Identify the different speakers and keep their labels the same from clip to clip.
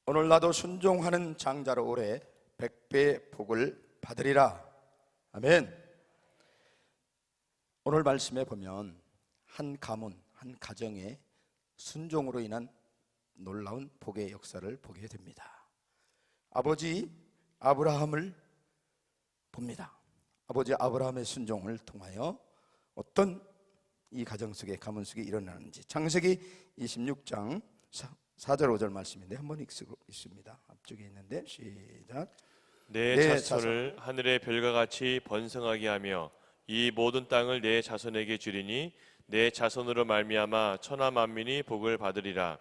Speaker 1: 오늘 나도 순종하는 장자로 오래 100배의 복을 받으리라. 아멘. 오늘 말씀에 보면 한 가문, 한 가정의 순종으로 인한 놀라운 복의 역사를 보게 됩니다. 아버지 아브라함을 봅니다. 아버지 아브라함의 순종을 통하여 어떤 이 가정 속에, 가문 속에 일어나는지, 창세기 26장 4절 5절 말씀인데 한번 읽습니다. 앞쪽에 있는데 시작.
Speaker 2: 내 자손을 하늘의 별과 같이 번성하게 하며 이 모든 땅을 내 자손에게 주리니 내 자손으로 말미암아 천하 만민이 복을 받으리라.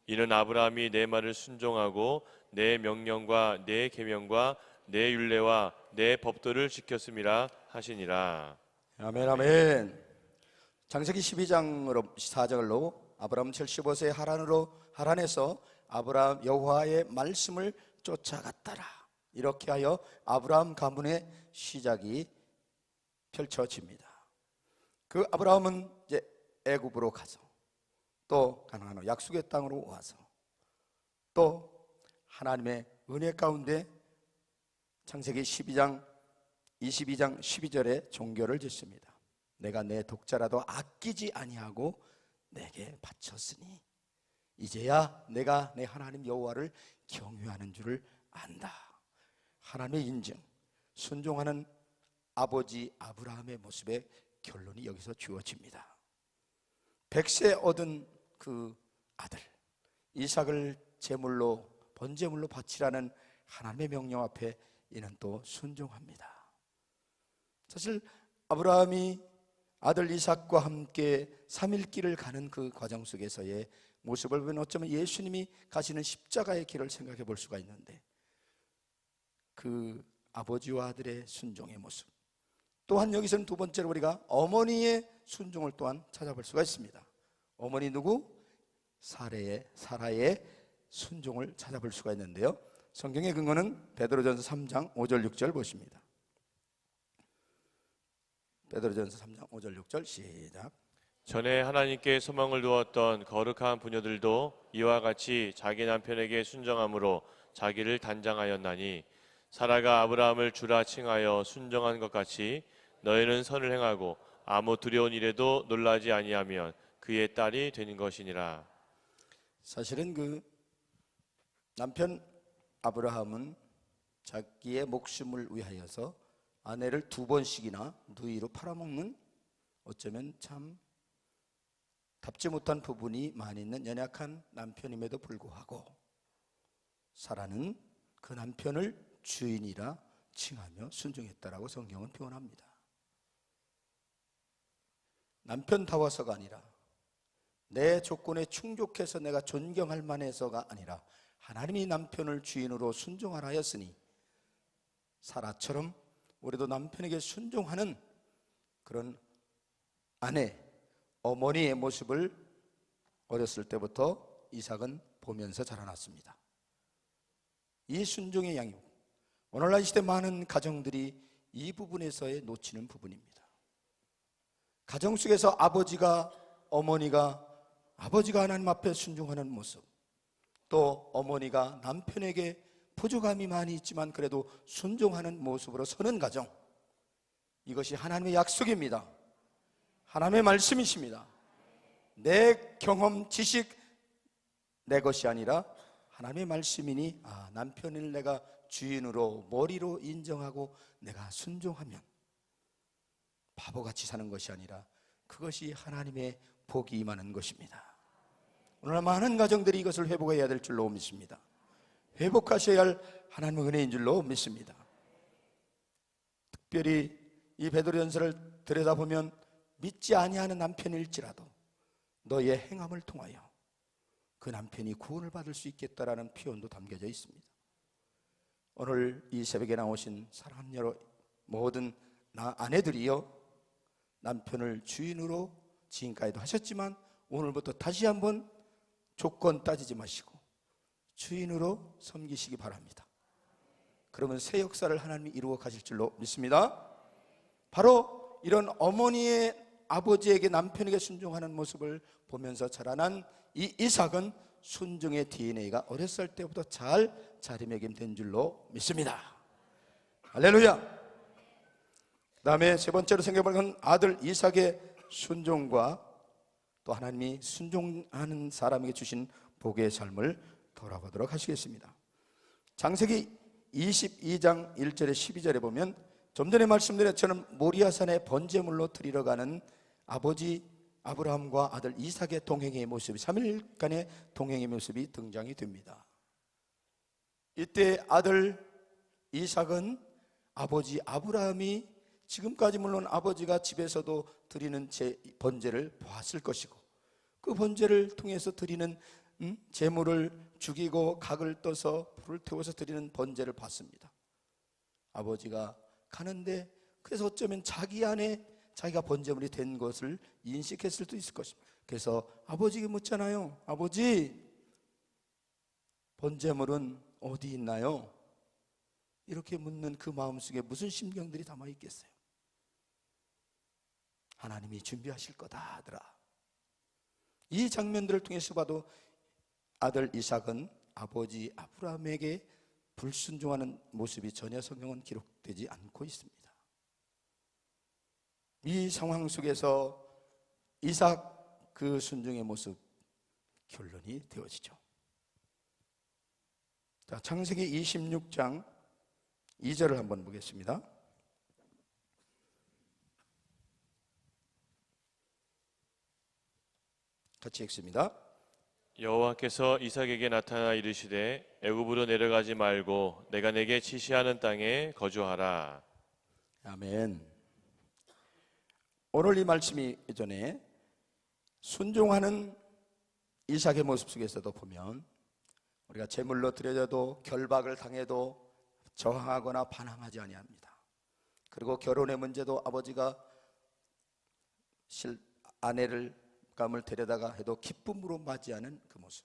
Speaker 2: 이는 아브라함이 내 말을 순종하고 내 명령과 내 계명과 내 율례와 내 법도를 지켰음이라 하시니라.
Speaker 1: 아멘 아멘. 창세기 12장으로 4절로 아브라함 75세 하란에서 아브라함 여호와의 말씀을 쫓아갔더라. 이렇게 하여 아브라함 가문의 시작이 펼쳐집니다. 그 아브라함은 이제 애굽으로 가서 또 가나안 약속의 땅으로 와서 또 하나님의 은혜 가운데 창세기 22장 12절에 종교를 짓습니다. 내가 내 독자라도 아끼지 아니하고 내게 바쳤으니 이제야 내가 내 하나님 여호와를 경외하는 줄을 안다. 하나님의 인증, 순종하는 아버지 아브라함의 모습의 결론이 여기서 주어집니다. 100세 얻은 그 아들 이삭을 제물로 번제물로 바치라는 하나님의 명령 앞에 이는 또 순종합니다. 사실 아브라함이 아들 이삭과 함께 3일길을 가는 그 과정 속에서의 모습을 보면 어쩌면 예수님이 가시는 십자가의 길을 생각해 볼 수가 있는데, 그 아버지와 아들의 순종의 모습, 또한 여기서는 두 번째로 우리가 어머니의 순종을 또한 찾아볼 수가 있습니다. 어머니 누구? 사라의 순종을 찾아볼 수가 있는데요, 성경의 근거는 베드로전서 3장 5절 6절 보십니다. 베드로전서 3장 5절 6절 시작.
Speaker 2: 전에 하나님께 소망을 두었던 거룩한 부녀들도 이와 같이 자기 남편에게 순종함으로 자기를 단장하였나니 사라가 아브라함을 주라 칭하여 순종한 것 같이 너희는 선을 행하고 아무 두려운 일에도 놀라지 아니하면 그의 딸이 되는 것이니라.
Speaker 1: 사실은 그 남편 아브라함은 자기의 목숨을 위하여서 아내를 2번씩이나 누이로 팔아먹는, 어쩌면 참 답지 못한 부분이 많이 있는 연약한 남편임에도 불구하고 사라는 그 남편을 주인이라 칭하며 순종했다라고 성경은 표현합니다. 남편다워서가 아니라 내 조건에 충족해서 내가 존경할 만해서가 아니라 하나님이 남편을 주인으로 순종하라 하였으니 사라처럼 우리도 남편에게 순종하는 그런 아내, 어머니의 모습을 어렸을 때부터 이삭은 보면서 자라났습니다. 이 순종의 양육, 오늘날 이 시대 많은 가정들이 이 부분에서의 놓치는 부분입니다. 가정 속에서 아버지가 하나님 앞에 순종하는 모습, 또 어머니가 남편에게 부족함이 많이 있지만 그래도 순종하는 모습으로 서는 가정, 이것이 하나님의 약속입니다. 하나님의 말씀이십니다. 내 경험, 지식, 내 것이 아니라 하나님의 말씀이니 남편을 내가 주인으로 머리로 인정하고 내가 순종하면 바보같이 사는 것이 아니라 그것이 하나님의 복이 임하는 것입니다. 오늘 많은 가정들이 이것을 회복해야 될 줄로 믿습니다. 회복하셔야 할 하나님의 은혜인 줄로 믿습니다. 특별히 이 베드로전서를 들여다보면 믿지 아니하는 남편일지라도 너의 행함을 통하여 그 남편이 구원을 받을 수 있겠다라는 표현도 담겨져 있습니다. 오늘 이 새벽에 나오신 사랑하는 여러분, 모든 아내들이요, 남편을 주인으로 지금까지도 하셨지만 오늘부터 다시 한번 조건 따지지 마시고 주인으로 섬기시기 바랍니다. 그러면 새 역사를 하나님이 이루어 가실 줄로 믿습니다. 바로 이런 어머니의 아버지에게 남편에게 순종하는 모습을 보면서 자라난 이 이삭은 순종의 DNA가 어렸을 때부터 잘 자리매김된 줄로 믿습니다. 할렐루야. 그다음에 세 번째로 생각해보는 아들 이삭의 순종과 또 하나님이 순종하는 사람에게 주신 복의 삶을 돌아보도록 하시겠습니다. 창세기 22장 1절에 12절에 보면 좀 전에 말씀드린 것처럼 모리아산에 번제물로 드리러 가는 아버지 아브라함과 아들 이삭의 동행의 모습이 3일간의 동행의 모습이 등장이 됩니다. 이때 아들 이삭은 아버지 아브라함이 지금까지 물론 아버지가 집에서도 드리는 번제를 보았을 것이고 그 번제를 통해서 드리는 제물을 죽이고 각을 떠서 불을 태워서 드리는 번제를 봤습니다. 아버지가 가는데 그래서 어쩌면 자기 안에 자기가 번제물이 된 것을 인식했을 수도 있을 것입니다. 그래서 아버지에게 묻잖아요. 아버지, 번제물은 어디 있나요? 이렇게 묻는 그 마음속에 무슨 심경들이 담아 있겠어요? 하나님이 준비하실 거다 하더라. 이 장면들을 통해서 봐도 아들 이삭은 아버지 아브라함에게 불순종하는 모습이 전혀 성경은 기록되지 않고 있습니다. 이 상황 속에서 이삭 그 순종의 모습 결론이 되어지죠. 자, 창세기 26장 2절을 한번 보겠습니다. 같이 읽습니다.
Speaker 2: 여호와께서 이삭에게 나타나 이르시되 애굽으로 내려가지 말고 내가 내게 지시하는 땅에 거주하라.
Speaker 1: 아멘. 오늘 이 말씀이 이전에 순종하는 이삭의 모습 속에서도 보면 우리가 제물로 드려져도 결박을 당해도 저항하거나 반항하지 아니합니다. 그리고 결혼의 문제도 아버지가 아내를 감을 데려다가 해도 기쁨으로 맞이하는 그 모습.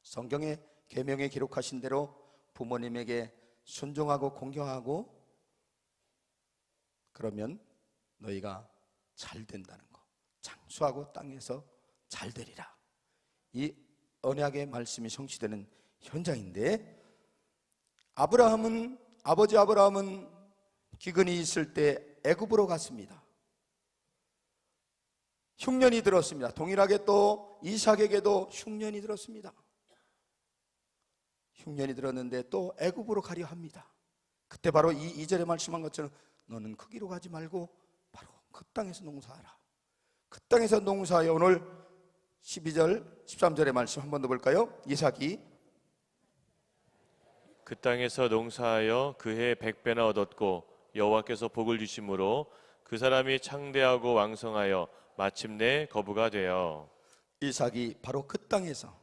Speaker 1: 성경의 계명에 기록하신 대로 부모님에게 순종하고 공경하고 그러면 너희가 잘 된다는 거. 장수하고 땅에서 잘 되리라. 이 언약의 말씀이 성취되는 현장인데 아버지 아브라함은 기근이 있을 때 애굽으로 갔습니다. 흉년이 들었습니다. 동일하게 또 이삭에게도 흉년이 들었습니다. 흉년이 들었는데 또 애굽으로 가려 합니다. 그때 바로 이 2절에 말씀한 것처럼 너는 거기로 가지 말고 바로 그 땅에서 농사하라. 그 땅에서 농사하여 오늘 12절 13절의 말씀 한 번 더 볼까요? 이삭이
Speaker 2: 그 땅에서 농사하여 그 해 100배나 얻었고 여호와께서 복을 주심으로 그 사람이 창대하고 왕성하여 마침내 거부가 되어
Speaker 1: 이삭이 바로 그 땅에서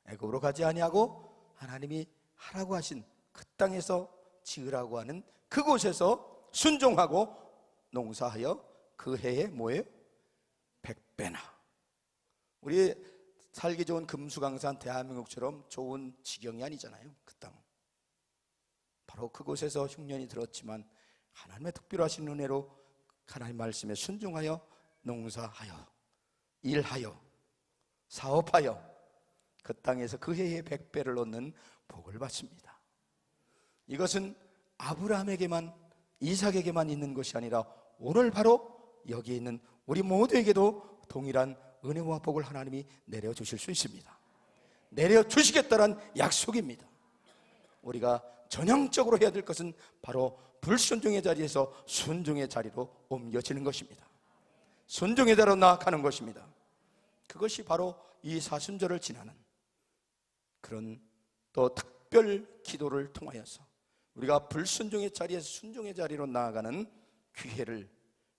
Speaker 1: 애굽으로 가지 아니하고 하나님이 하라고 하신 그 땅에서 지으라고 하는 그곳에서 순종하고 농사하여 그 해에 뭐예요? 100배나. 우리 살기 좋은 금수강산 대한민국처럼 좋은 지경이 아니잖아요. 그 땅. 바로 그곳에서 흉년이 들었지만 하나님의 특별하신 은혜로 하나님 말씀에 순종하여 농사하여 일하여 사업하여 그 땅에서 그 해에 100배를 얻는 복을 받습니다. 이것은 아브라함에게만 이삭에게만 있는 것이 아니라 오늘 바로 여기에 있는 우리 모두에게도 동일한 은혜와 복을 하나님이 내려주실 수 있습니다. 내려주시겠다는 약속입니다. 우리가 전형적으로 해야 될 것은 바로 불순종의 자리에서 순종의 자리로 옮겨지는 것입니다. 순종의 자리로 나아가는 것입니다. 그것이 바로 이 사순절을 지나는 그런 또 특별 기도를 통하여서 우리가 불순종의 자리에서 순종의 자리로 나아가는 기회를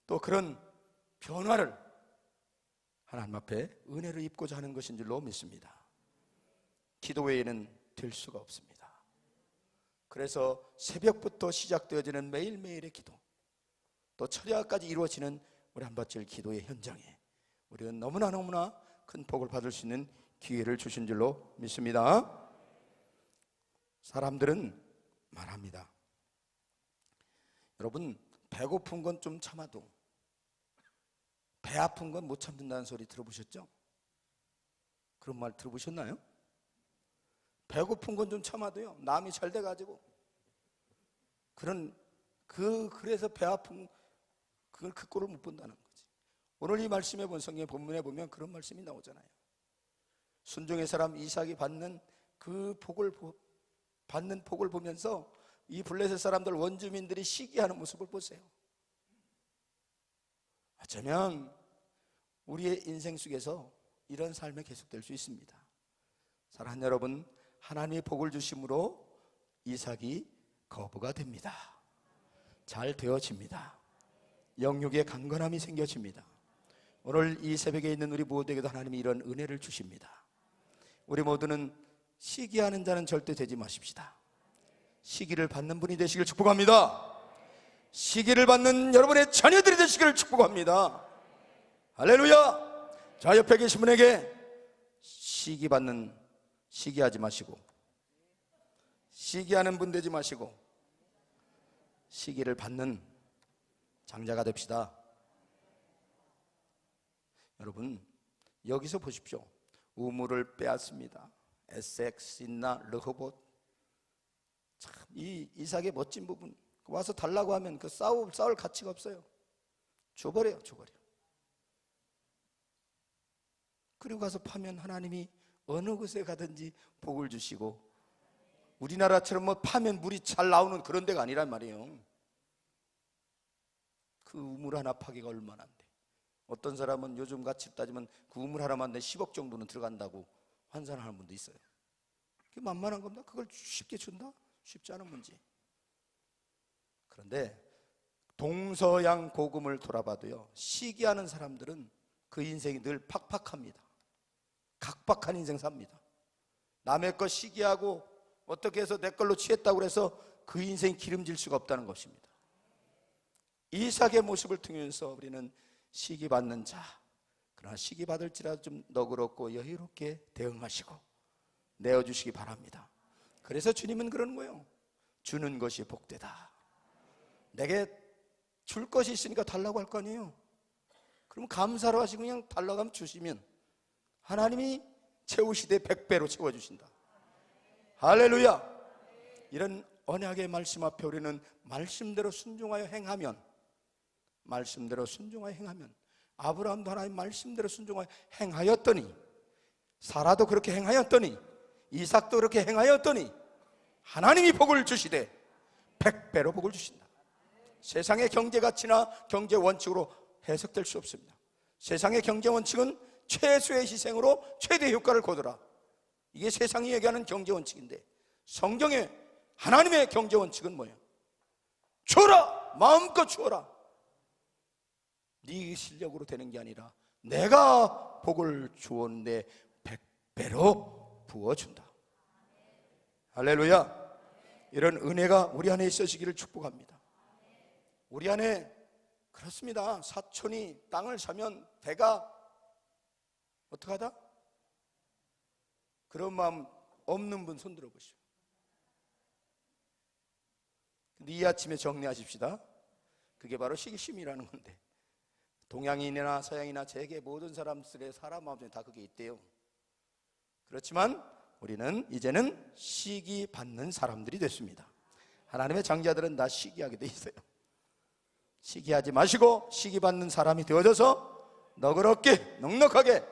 Speaker 1: 또 그런 변화를 하나님 앞에 은혜를 입고자 하는 것인 줄로 믿습니다. 기도 외에는 될 수가 없습니다. 그래서 새벽부터 시작되어지는 매일매일의 기도 또 철야까지 이루어지는 우리 한밭질 기도의 현장에 우리는 너무나 큰 복을 받을 수 있는 기회를 주신 줄로 믿습니다. 사람들은 말합니다. 여러분, 배고픈 건 좀 참아도 배 아픈 건 못 참는다는 소리 들어보셨죠? 그런 말 들어보셨나요? 배고픈 건 좀 참아도요, 남이 잘 돼가지고 그래서 배 아픈 그 꼴을 못 본다는 거지. 오늘 이 말씀에 본 성경 본문에 보면 그런 말씀이 나오잖아요. 순종의 사람 이삭이 받는 복을 보면서 이 블레셋 사람들 원주민들이 시기하는 모습을 보세요. 어쩌면 우리의 인생 속에서 이런 삶이 계속될 수 있습니다. 사랑하는 여러분, 하나님이 복을 주심으로 이삭이 거부가 됩니다. 잘 되어집니다. 영육의 강건함이 생겨집니다. 오늘 이 새벽에 있는 우리 모두에게도 하나님이 이런 은혜를 주십니다. 우리 모두는 시기하는 자는 절대 되지 마십시다. 시기를 받는 분이 되시길 축복합니다. 시기를 받는 여러분의 자녀들이 되시기를 축복합니다. 할렐루야. 자, 옆에 계신 분에게 시기하지 마시고, 시기하는 분 되지 마시고 시기를 받는 장자가 됩시다. 여러분, 여기서 보십시오. 우물을 빼앗습니다. 에섹, 신나, 르호봇. 참, 이 이삭의 멋진 부분, 와서 달라고 하면 그 싸울 가치가 없어요. 줘버려요. 그리고 가서 파면 하나님이 어느 곳에 가든지 복을 주시고, 우리나라처럼 뭐 파면 물이 잘 나오는 그런 데가 아니란 말이에요. 그 우물 하나 파기가 얼마나 안 돼. 어떤 사람은 요즘 가치로 따지면 그 우물 하나만 내 10억 정도는 들어간다고 환산하는 분도 있어요. 그게 만만한 겁니다. 그걸 쉽게 준다? 쉽지 않은 문제. 그런데 동서양 고금을 돌아봐도요, 시기하는 사람들은 그 인생이 늘 팍팍합니다. 각박한 인생 삽니다. 남의 것 시기하고 어떻게 해서 내 걸로 취했다고 해서 그 인생이 기름질 수가 없다는 것입니다. 이삭의 모습을 통해서 우리는 시기받는 자, 그러나 시기받을지라도 좀 너그럽고 여유롭게 대응하시고 내어주시기 바랍니다. 그래서 주님은 그러는 거예요. 주는 것이 복되다. 내게 줄 것이 있으니까 달라고 할 거 아니에요. 그럼 감사로 하시고 그냥 달라고 하면 주시면 하나님이 채우시되 100배로 채워주신다. 할렐루야. 이런 언약의 말씀 앞에 우리는 말씀대로 순종하여 행하면, 아브라함도 하나님 말씀대로 순종하여 행하였더니, 사라도 그렇게 행하였더니, 이삭도 그렇게 행하였더니 하나님이 복을 주시되 100배로 복을 주신다. 세상의 경제 가치나 경제 원칙으로 해석될 수 없습니다. 세상의 경제 원칙은 최소의 희생으로 최대 효과를 거두라. 이게 세상이 얘기하는 경제 원칙인데, 성경의 하나님의 경제 원칙은 뭐예요? 주어라, 마음껏 주어라. 네 실력으로 되는 게 아니라 내가 복을 주었는데 100배로 부어준다. 할렐루야. 이런 은혜가 우리 안에 있으시기를 축복합니다. 우리 안에 그렇습니다. 사촌이 땅을 사면 배가 어떻게 하다? 그런 마음 없는 분 손 들어보시오. 근데 이 아침에 정리하십시다. 그게 바로 시기심이라는 건데, 동양인이나 서양이나 세계 모든 사람들의 사람 마음에 다 그게 있대요. 그렇지만 우리는 이제는 시기 받는 사람들이 됐습니다. 하나님의 장자들은 다 시기하게 돼 있어요. 시기하지 마시고 시기 받는 사람이 되어져서 너그럽게 넉넉하게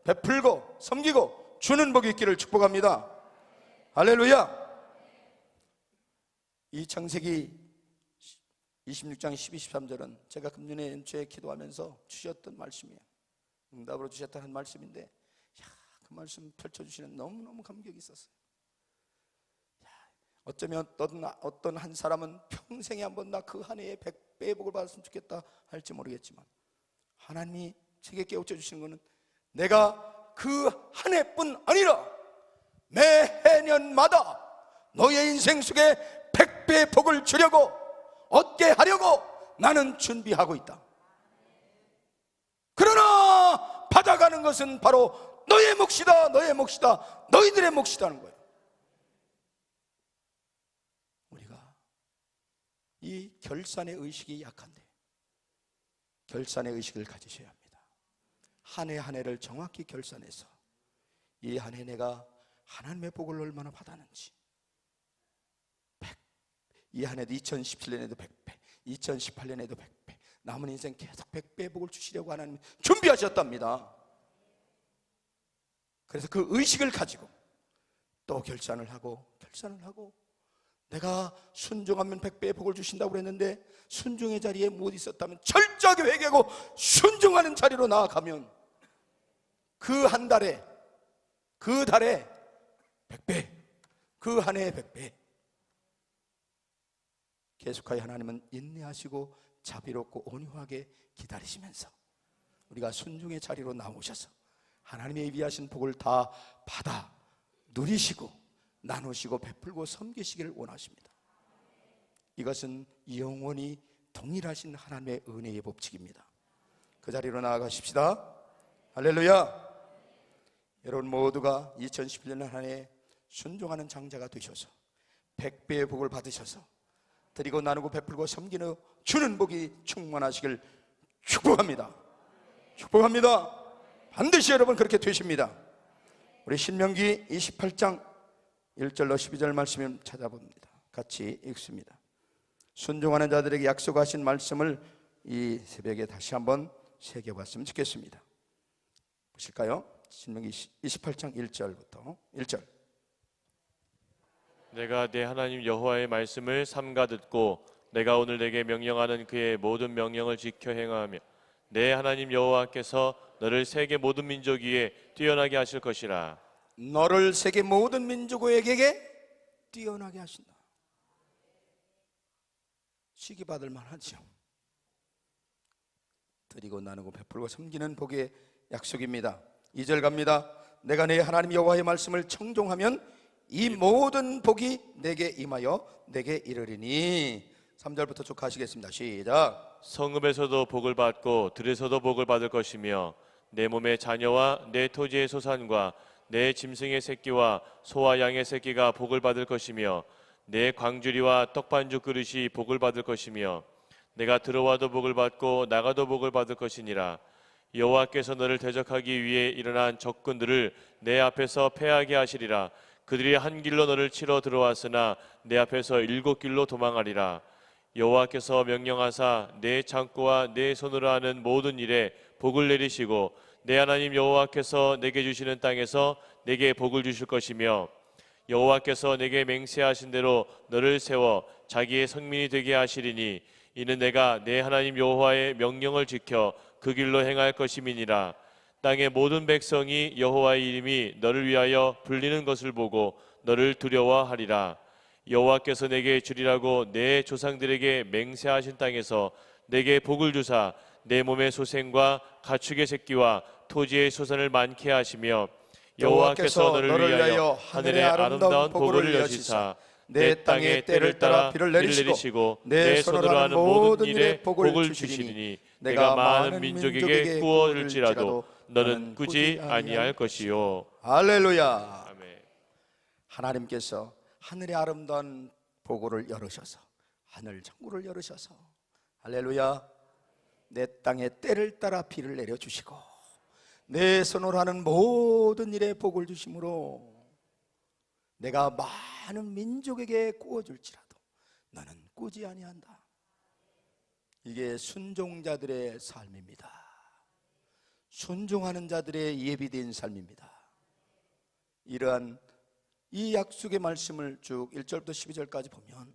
Speaker 1: 베풀고 섬기고 주는 복이 있기를 축복합니다. 할렐루야. 이 창세기 26장 12, 13절은 제가 금년에 연초에 기도하면서 주셨던 말씀이에요. 응답으로 주셨던 말씀인데, 그 말씀 펼쳐주시는 너무너무 감격이 있었어요. 어쩌면 어떤 한 사람은 평생에 한번 나 그 한 해에 100배의 복을 받았으면 좋겠다 할지 모르겠지만, 하나님이 제게 깨우쳐 주시는 것은 내가 그 한 해뿐 아니라 매 해년마다 너의 인생 속에 100배의 복을 주려고, 얻게 하려고 나는 준비하고 있다. 그러나 받아가는 것은 바로 너의 몫이다, 너의 몫이다, 너희들의 몫이다는 거예요. 우리가 이 결산의 의식이 약한데 결산의 의식을 가지셔야 합니다. 한 해 한 해를 정확히 결산해서 이 한 해 내가 하나님의 복을 얼마나 받았는지. 이 한 해도 2017년에도 100배, 2018년에도 100배, 남은 인생 계속 100배의 복을 주시려고 하나님 준비하셨답니다. 그래서 그 의식을 가지고 또 결산을 하고 내가 순종하면 100배의 복을 주신다고 그랬는데 순종의 자리에 못 있었다면 철저하게 회개하고 순종하는 자리로 나아가면 그 한 달에, 그 달에 100배, 그 한 해에 100배. 계속하여 하나님은 인내하시고 자비롭고 온유하게 기다리시면서 우리가 순종의 자리로 나오셔서 하나님의 예비하신 복을 다 받아 누리시고 나누시고 베풀고 섬기시기를 원하십니다. 이것은 영원히 동일하신 하나님의 은혜의 법칙입니다. 그 자리로 나아가십시다. 할렐루야. 여러분 모두가 2011년 한 해 순종하는 장자가 되셔서 100배의 복을 받으셔서 드리고 나누고 베풀고 섬기는 주는 복이 충만하시길 축복합니다. 축복합니다. 반드시 여러분 그렇게 되십니다. 우리 신명기 28장 1절로 12절 말씀을 찾아봅니다. 같이 읽습니다. 순종하는 자들에게 약속하신 말씀을 이 새벽에 다시 한번 새겨봤으면 좋겠습니다. 보실까요? 신명기 28장 1절부터 1절.
Speaker 2: 내가 내 하나님 여호와의 말씀을 삼가 듣고 내가 오늘 내게 명령하는 그의 모든 명령을 지켜 행하며 내 하나님 여호와께서 너를 세계 모든 민족 위에 뛰어나게 하실 것이라.
Speaker 1: 너를 세계 모든 민족에게 뛰어나게 하신다. 시기받을 만하죠. 드리고 나누고 베풀고 섬기는 복의 약속입니다. 2절 갑니다. 내가 내 하나님 여호와의 말씀을 청종하면 이 모든 복이 내게 임하여 내게 이르리니. 3절부터 쭉 가시겠습니다. 시작.
Speaker 2: 성읍에서도 복을 받고 들에서도 복을 받을 것이며 내 몸의 자녀와 내 토지의 소산과 내 짐승의 새끼와 소와 양의 새끼가 복을 받을 것이며 내 광주리와 떡반죽 그릇이 복을 받을 것이며 내가 들어와도 복을 받고 나가도 복을 받을 것이니라. 여호와께서 너를 대적하기 위해 일어난 적군들을 내 앞에서 패하게 하시리라. 그들이 한 길로 너를 치러 들어왔으나 내 앞에서 7길로 도망하리라. 여호와께서 명령하사 내 창고와 내 손으로 하는 모든 일에 복을 내리시고 내 하나님 여호와께서 내게 주시는 땅에서 내게 복을 주실 것이며 여호와께서 내게 맹세하신 대로 너를 세워 자기의 성민이 되게 하시리니 이는 내가 내 하나님 여호와의 명령을 지켜 그 길로 행할 것임이니라. 땅의 모든 백성이 여호와의 이름이 너를 위하여 불리는 것을 보고 너를 두려워하리라. 여호와께서 내게 주리라고 내 조상들에게 맹세하신 땅에서 내게 복을 주사 내 몸의 소생과 가축의 새끼와 토지의 소산을 많게 하시며 여호와께서 너를 위하여 하늘의 아름다운 복을 여시사 내 땅에 때를 따라 비를 내리시고 내 손으로 하는 모든 일에 복을 주시리니 내가 많은 민족에게 구워줄지라도 너는 꾸지 아니할 것이요.
Speaker 1: 할렐루야.
Speaker 2: 아멘.
Speaker 1: 하나님께서 하늘의 아름다운 보고를 열으셔서 하늘 창구를 열으셔서 할렐루야. 내 땅에 때를 따라 비를 내려주시고 내 손으로 하는 모든 일에 복을 주심으로 내가 많은 민족에게 구워줄지라도 너는 꾸지 아니한다. 이게 순종자들의 삶입니다. 순종하는 자들의 예비된 삶입니다. 이러한 이 약속의 말씀을 쭉 1절부터 12절까지 보면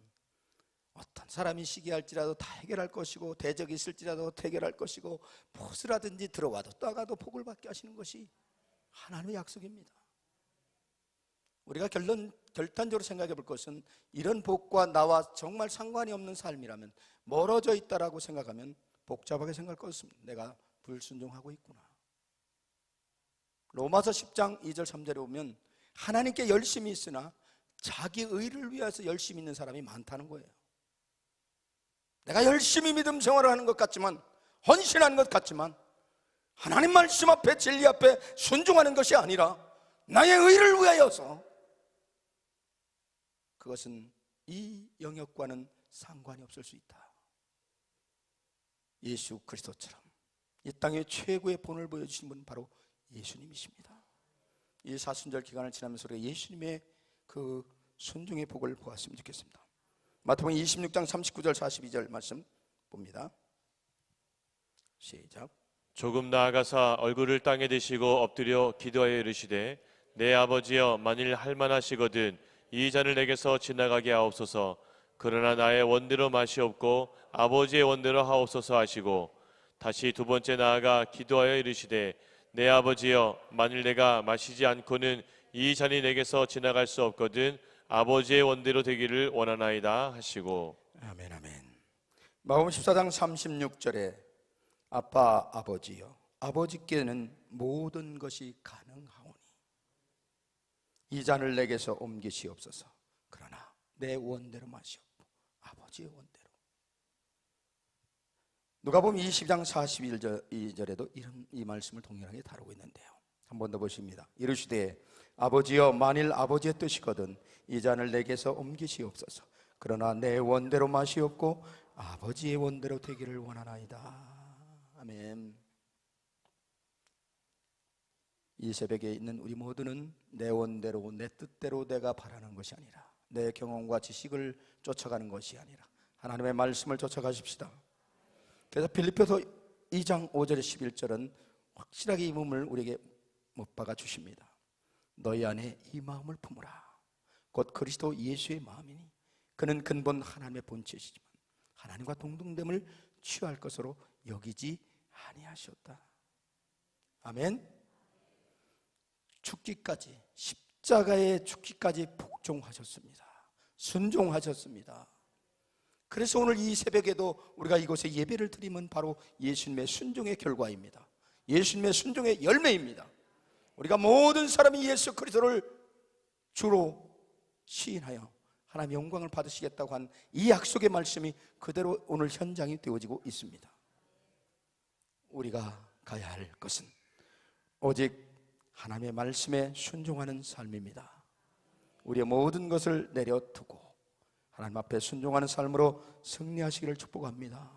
Speaker 1: 어떤 사람이 시기할지라도 다 해결할 것이고 대적이 있을지라도 해결할 것이고 무엇을 하든지 들어와도 떠가도 복을 받게 하시는 것이 하나님의 약속입니다. 우리가 결단적으로 생각해 볼 것은 이런 복과 나와 정말 상관이 없는 삶이라면 멀어져 있다라고 생각하면 복잡하게 생각할 것입니다. 내가 불순종하고 있구나. 로마서 10장 2절 3절에 보면 하나님께 열심히 있으나 자기 의를 위해서 열심히 있는 사람이 많다는 거예요. 내가 열심히 믿음 생활을 하는 것 같지만 헌신하는 것 같지만 하나님 말씀 앞에 진리 앞에 순종하는 것이 아니라 나의 의를 위하여서 그것은 이 영역과는 상관이 없을 수 있다. 예수 그리스도처럼 이 땅의 최고의 본을 보여주신 분은 바로 예수님이십니다. 이 사순절 기간을 지나면서 우리가 예수님의 그 순종의 복을 보았으면 좋겠습니다. 마태복음 26장 39절 42절 말씀 봅니다. 시작.
Speaker 2: 조금 나아가사 얼굴을 땅에 대시고 엎드려 기도하여 이르시되 내 아버지여 만일 할만하시거든 이 잔을 내게서 지나가게 하옵소서. 그러나 나의 원대로 마시옵고 아버지의 원대로 하옵소서 하시고 다시 두 번째 나아가 기도하여 이르시되 내 아버지여 만일 내가 마시지 않고는 이 잔이 내게서 지나갈 수 없거든 아버지의 원대로 되기를 원하나이다 하시고.
Speaker 1: 아멘 아멘. 마가복음 14장 36절에 아빠 아버지여 아버지께는 모든 것이 가능하오니 이 잔을 내게서 옮기시옵소서. 그러나 내 원대로 마시옵고 아버지의 원대로. 누가복음 20장 41절에도 이 말씀을 동일하게 다루고 있는데요. 한 번 더 보십니다. 이르시되 아버지여 만일 아버지의 뜻이거든 이 잔을 내게서 옮기시옵소서. 그러나 내 원대로 마시옵고 아버지의 원대로 되기를 원하나이다. 아멘. 이 새벽에 있는 우리 모두는 내 원대로 내 뜻대로 내가 바라는 것이 아니라 내 경험과 지식을 쫓아가는 것이 아니라 하나님의 말씀을 쫓아가십시다. 그래서 빌립보서 2장 5절 11절은 확실하게 이 몸을 우리에게 못 박아 주십니다. 너희 안에 이 마음을 품으라. 곧 그리스도 예수의 마음이니 그는 근본 하나님의 본체시지만 하나님과 동등됨을 취할 것으로 여기지 아니하셨다. 아멘. 죽기까지 십자가의 죽기까지 복종하셨습니다. 순종하셨습니다. 그래서 오늘 이 새벽에도 우리가 이곳에 예배를 드리면 바로 예수님의 순종의 결과입니다. 예수님의 순종의 열매입니다. 우리가 모든 사람이 예수 그리스도를 주로 시인하여 하나님의 영광을 받으시겠다고 한 이 약속의 말씀이 그대로 오늘 현장이 되어지고 있습니다. 우리가 가야 할 것은 오직 하나님의 말씀에 순종하는 삶입니다. 우리의 모든 것을 내려두고 하나님 앞에 순종하는 삶으로 승리하시기를 축복합니다.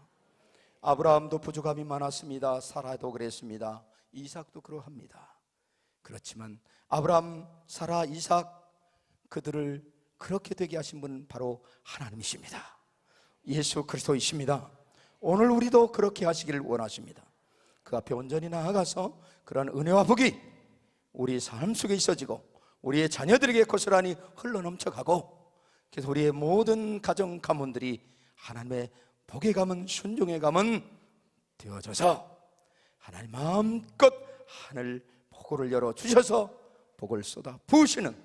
Speaker 1: 아브라함도 부족함이 많았습니다. 사라도 그랬습니다. 이삭도 그러합니다. 그렇지만 아브라함, 사라, 이삭 그들을 그렇게 되게 하신 분은 바로 하나님이십니다. 예수 그리스도이십니다. 오늘 우리도 그렇게 하시기를 원하십니다. 그 앞에 온전히 나아가서 그러한 은혜와 복이 우리 삶 속에 있어지고 우리의 자녀들에게 고스란히 흘러넘쳐가고 그래서 우리의 모든 가정 가문들이 하나님의 복의 가문, 순종의 가문 되어져서 하나님 마음껏 하늘 복을 열어주셔서 복을 쏟아 부으시는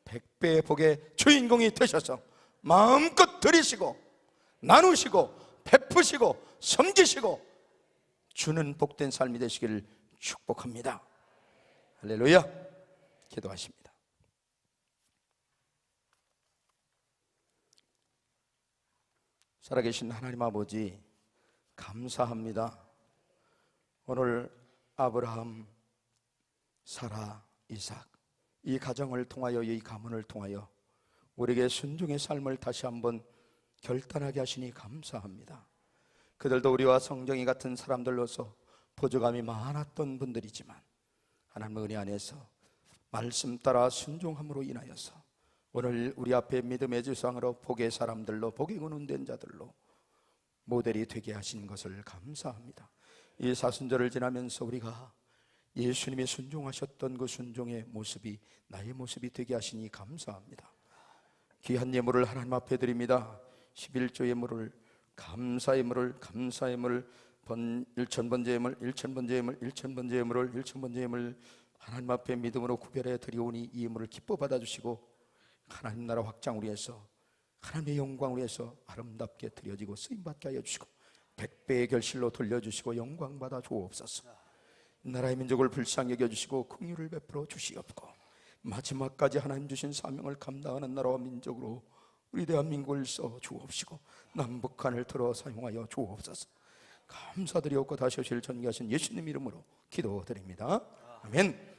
Speaker 1: 100배의 복의 주인공이 되셔서 마음껏 드리시고 나누시고 베푸시고 섬기시고 주는 복된 삶이 되시기를 축복합니다. 할렐루야. 기도하십니다. 살아계신 하나님 아버지 감사합니다. 오늘 아브라함, 사라, 이삭 이 가정을 통하여 이 가문을 통하여 우리에게 순종의 삶을 다시 한번 결단하게 하시니 감사합니다. 그들도 우리와 성정이 같은 사람들로서 부족함이 많았던 분들이지만 하나님의 은혜 안에서 말씀 따라 순종함으로 인하여서 오늘 우리 앞에 믿음의 주상으로 복의 사람들로 복의 운운된 자들로 모델이 되게 하신 것을 감사합니다. 이 사순절을 지나면서 우리가 예수님이 순종하셨던 그 순종의 모습이 나의 모습이 되게 하시니 감사합니다. 귀한 예물을 하나님 앞에 드립니다. 11조 예물을 감사의 예물을 감사의 예물을 1,000번째 예물 1,000번째 예물 1,000번째 예물을 1,000번째 예물 하나님 앞에 믿음으로 구별해 드리오니 이 예물을 기뻐 받아주시고 하나님 나라 확장을 위해서 하나님의 영광을 위해서 아름답게 드려지고 쓰임받게 하여 주시고 100배의 결실로 돌려주시고 영광 받아 주옵소서. 나라의 민족을 불쌍히 여겨주시고 긍휼을 베풀어 주시옵고 마지막까지 하나님 주신 사명을 감당하는 나라와 민족으로 우리 대한민국을 써 주옵시고 남북한을 들어 사용하여 주옵소서. 감사드리옵고 다시 오실 전개하신 예수님 이름으로 기도드립니다. 아멘.